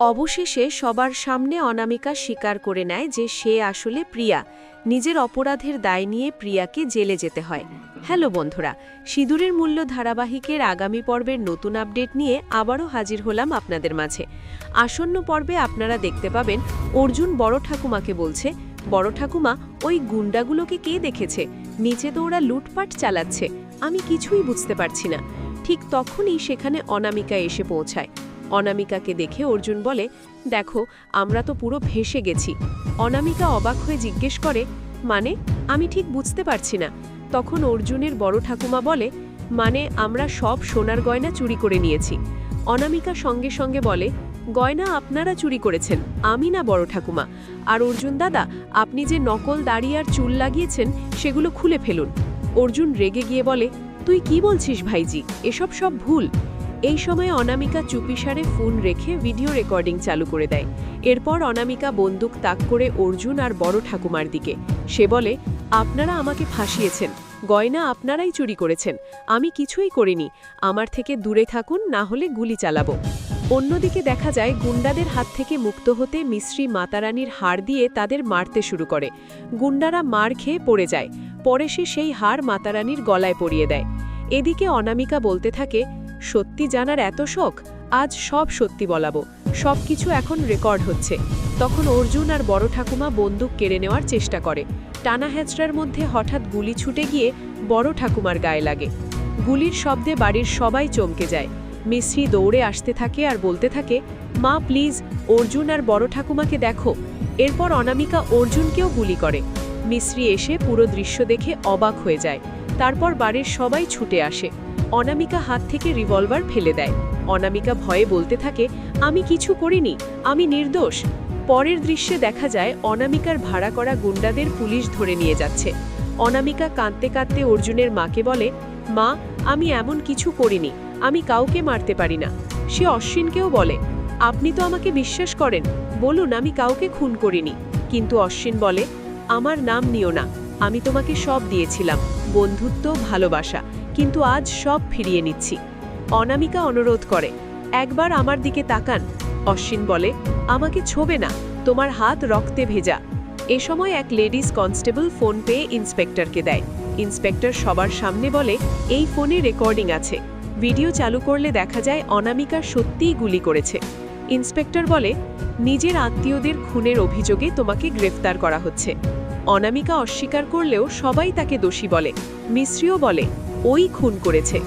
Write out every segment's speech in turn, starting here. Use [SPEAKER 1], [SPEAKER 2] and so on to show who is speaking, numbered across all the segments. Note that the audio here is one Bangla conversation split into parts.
[SPEAKER 1] অবশেষে সবার সামনে অনামিকা স্বীকার করে নেয় যে সে আসলে প্রিয়া। নিজের অপরাধের দায় নিয়ে প্রিয়াকে জেলে যেতে হয়। হ্যালো বন্ধুরা, সিঁদুরের মূল্য ধারাবাহিকের আগামী পর্বের নতুন আপডেট নিয়ে আবারও হাজির হলাম আপনাদের মাঝে। আসন্ন পর্বে আপনারা দেখতে পাবেন অর্জুন বড় ঠাকুমাকে বলছে, বড় ঠাকুমা, ওই গুন্ডাগুলোকে কে দেখেছে? নিচে তো ওরা লুটপাট চালাচ্ছে, আমি কিছুই বুঝতে পারছি না। ঠিক তখনই সেখানে অনামিকা এসে পৌঁছায়। অনামিকাকে দেখে অর্জুন বলে, দেখো, আমরা তো পুরো ভেসে গেছি। অনামিকা অবাক হয়ে জিজ্ঞেস করে, মানে? আমি ঠিক বুঝতে পারছি না। তখন অর্জুনের বড় ঠাকুমা বলে, মানে আমরা সব সোনার গয়না চুরি করে নিয়েছি। অনামিকা সঙ্গে সঙ্গে বলে, গয়না আপনারা চুরি করেছেন, আমি না বড় ঠাকুমা। আর অর্জুন দাদা, আপনি যে নকল দাড়ি আর চুল লাগিয়েছেন সেগুলো খুলে ফেলুন। অর্জুন রেগে গিয়ে বলে, তুই কি বলছিস ভাইজি, এসব সব ভুল। এই সময় অনামিকা চুপিসারে ফোন রেখে ভিডিও রেকর্ডিং চালু করে দেয়। এরপর অনামিকা বন্দুক তাক করে অর্জুন আর বড় ঠাকুমার দিকে। সে বলে, আপনারা আমাকে ফাঁসিয়েছেন, গয়না আপনারাই চুরি করেছেন, আমি কিছুই করিনি। আমার থেকে দূরে থাকুন, না হলে গুলি চালাবো। অন্যদিকে দেখা যায় গুন্ডাদের হাত থেকে মুক্ত হতে মিশ্রি মাতারানির হাড় দিয়ে তাদের মারতে শুরু করে। গুন্ডারা মার খেয়ে পড়ে যায়। পরে সে সেই হাড় মাতারানির গলায় পরিয়ে দেয়। এদিকে অনামিকা বলতে থাকে, সত্যি জানার এত শখ, আজ সব সত্যি বলাবো, সব কিছু এখন রেকর্ড হচ্ছে। তখন অর্জুন আর বড় ঠাকুমা বন্দুক কেড়ে নেওয়ার চেষ্টা করে। টানা হ্যাচড়ার মধ্যে হঠাৎ গুলি ছুটে গিয়ে বড় ঠাকুমার গায়ে লাগে। গুলির শব্দে বাড়ির সবাই চমকে যায়। মিশ্রি দৌড়ে আসতে থাকে আর বলতে থাকে, মা প্লিজ, অর্জুন আর বড় ঠাকুমাকে দেখো। এরপর অনামিকা অর্জুনকেও গুলি করে। মিশ্রি এসে পুরো দৃশ্য দেখে অবাক হয়ে যায়। তারপর বাড়ির সবাই ছুটে আসে। অনামিকা হাত থেকে রিভলভার ফেলে দেয়। অনামিকা ভয়ে বলতে থাকে, আমি কিছু করিনি, আমি নির্দোষ। পরের দৃশ্যে দেখা যায় অনামিকার ভাড়া করা গুন্ডাদের পুলিশ ধরে নিয়ে যাচ্ছে। অনামিকা কাঁদতে কাঁদতে অর্জুনের মাকে বলে, মা, আমি এমন কিছু করিনি, আমি কাউকে মারতে পারি না। সে অশ্বিনকেও বলে, আপনি তো আমাকে বিশ্বাস করেন, বলুন আমি কাউকে খুন করিনি। কিন্তু অশ্বিন বলে, আমার নাম নিও না, আমি তোমাকে সব দিয়েছিলাম, বন্ধুত্ব, ভালোবাসা, কিন্তু আজ সব ফিরিয়ে নিচ্ছি। অনামিকা অনুরোধ করে, একবার আমার দিকে তাকান। অশ্বিন বলে, আমাকে ছোবে না, তোমার হাত রক্তে ভেজা। এ সময় এক লেডিস কনস্টেবল ফোন পেয়ে ইন্সপেক্টরকে দেয়। ইন্সপেক্টর সবার সামনে বলে, এই ফোনে রেকর্ডিং আছে, ভিডিও চালু করলে দেখা যায় অনামিকা সত্যিই গুলি করেছে। ইন্সপেক্টর বলে, নিজের আত্মীয়দের খুনের অভিযোগে তোমাকে গ্রেফতার করা হচ্ছে। অনামিকা অস্বীকার করলেও সবাই তাকে দোষী বলে। মিশ্রিও বলে, ওই খুন করেছে।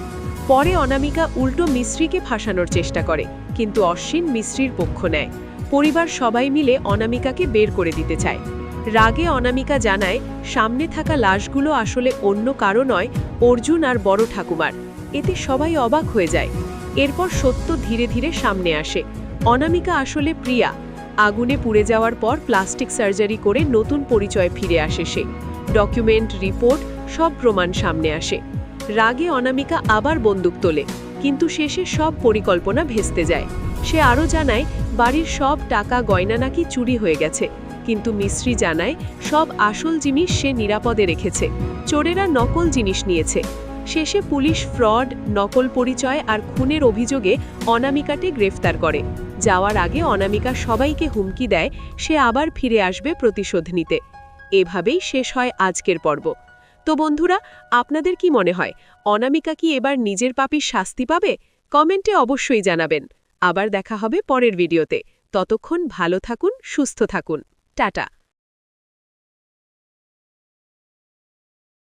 [SPEAKER 1] পরে অনামিকা উল্টো মিশ্রিকে ফাঁসানোর চেষ্টা করে, কিন্তু অশ্বিন মিশ্রির পক্ষ নেয়। পরিবার সবাই মিলে অনামিকাকে বের করে দিতে চায়। রাগে অনামিকা জানায়, সামনে থাকা লাশগুলো আসলে অন্য কারো নয়, অর্জুন আর বড় ঠাকুমার। এতে সবাই অবাক হয়ে যায়। এরপর সত্য ধীরে ধীরে সামনে আসে। অনামিকা আসলে প্রিয়া। আগুনে পুড়ে যাওয়ার পর প্লাস্টিক সার্জারি করে নতুন পরিচয় ফিরে আসে সে। ডকুমেন্ট, রিপোর্ট, সব প্রমাণ সামনে আসে। রাগে অনামিকা আবার বন্দুক তোলে, কিন্তু শেষে সব পরিকল্পনা ভেস্তে যায়। সে আরও জানায়, বাড়ির সব টাকা গয়না নাকি চুরি হয়ে গেছে, কিন্তু মিশ্রি জানায় সব আসল জিনিস সে নিরাপদে রেখেছে, চোরেরা নকল জিনিস নিয়েছে। শেষে পুলিশ ফ্রড, নকল পরিচয় আর খুনের অভিযোগে অনামিকাকে গ্রেফতার করে। যাওয়ার আগে অনামিকা সবাইকে হুমকি দেয় সে আবার ফিরে আসবে প্রতিশোধ নিতে। এভাবেই শেষ হয় আজকের পর্ব। তো বন্ধুরা, আপনাদের কি মনে হয়, অনামিকা কি এবার নিজের পাপীর শাস্তি পাবে? কমেন্টে অবশ্যই জানাবেন। আবার দেখা হবে পরের ভিডিওতে। ততক্ষণ ভালো থাকুন, সুস্থ থাকুন। টাটা।